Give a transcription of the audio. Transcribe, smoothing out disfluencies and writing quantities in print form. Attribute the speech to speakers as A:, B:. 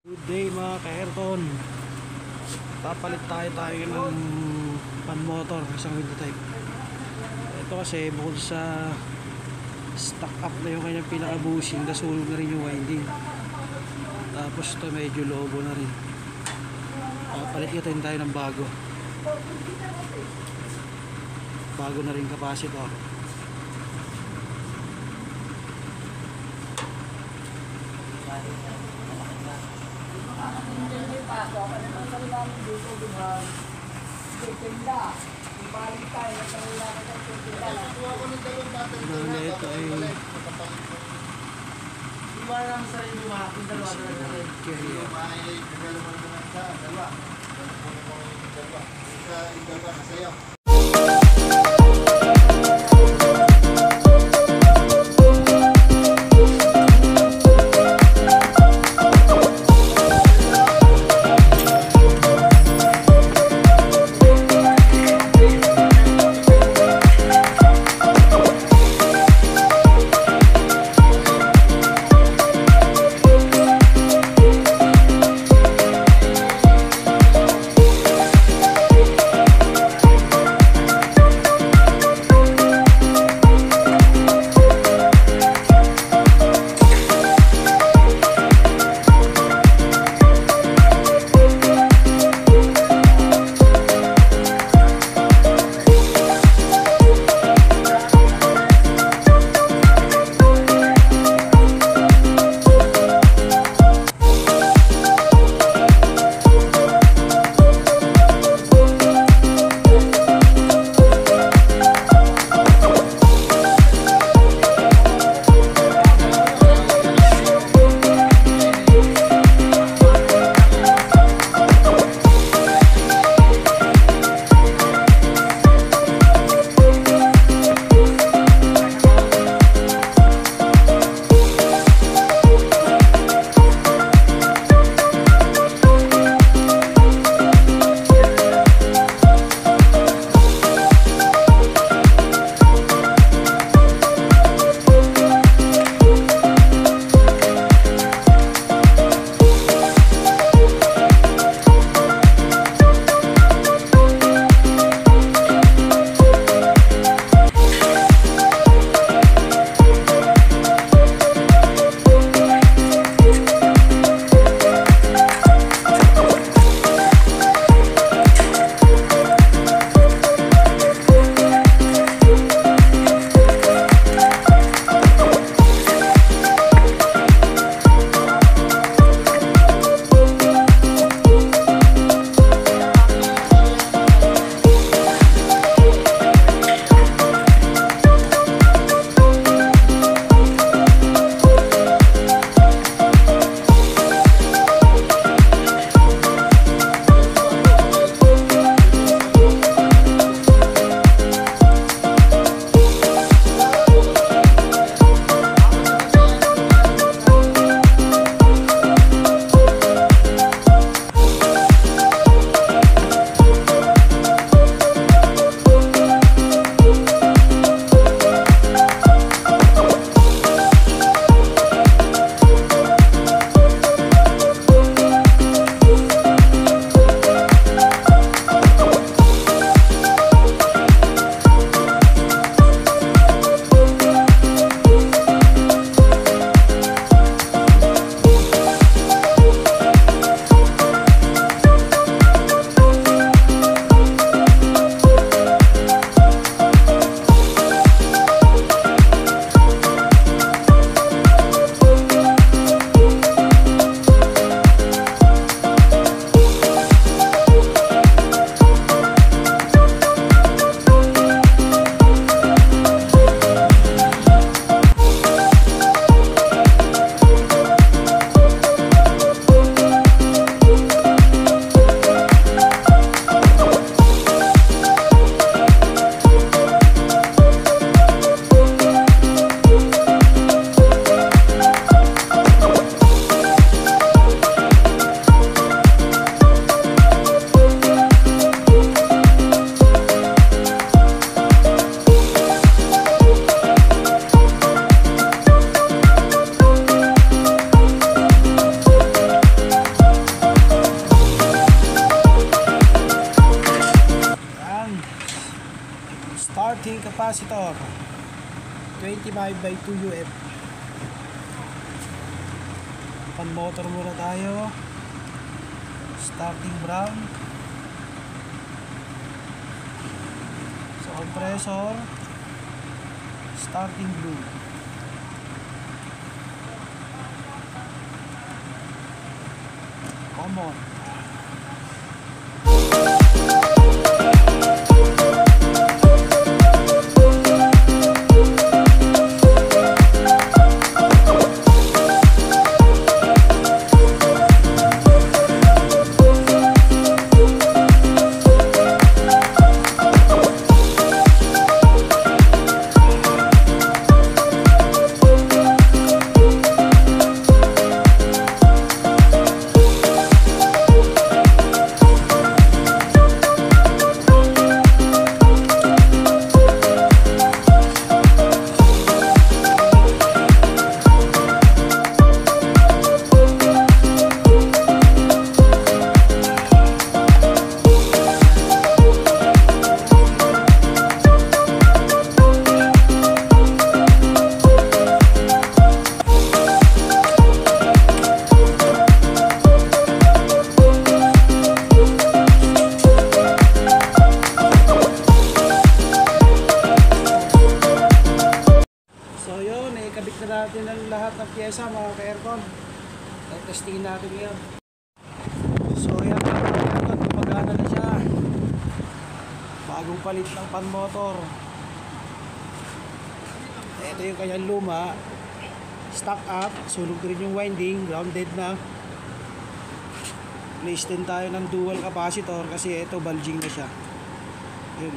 A: Good day mga ka-aircon. Papalit tayo ng pan motor, isang window type. Ito kasi bukod sa stock up na yung kanyang pinaka-bushing, nasunog na rin yung winding. Tapos ito medyo lobo na rin. Papalit natin tayo ng bago. Bago na rin capacitor. Ito ay capacitor 25 by 2 UF. Pan motor muna tayo. Starting brown. Sa compressor, starting blue. Common. Ikabit na natin ang lahat ng pyesa mga ka-aircon. Testingin natin yan. So yan mga ka-aircon, gumagana na siya. Bagong palit ng pan motor. Ito yung kanyang luma. Stock up, sunog rin yung winding, grounded na. Place din tayo ng dual capacitor kasi ito bulging na siya. Yun.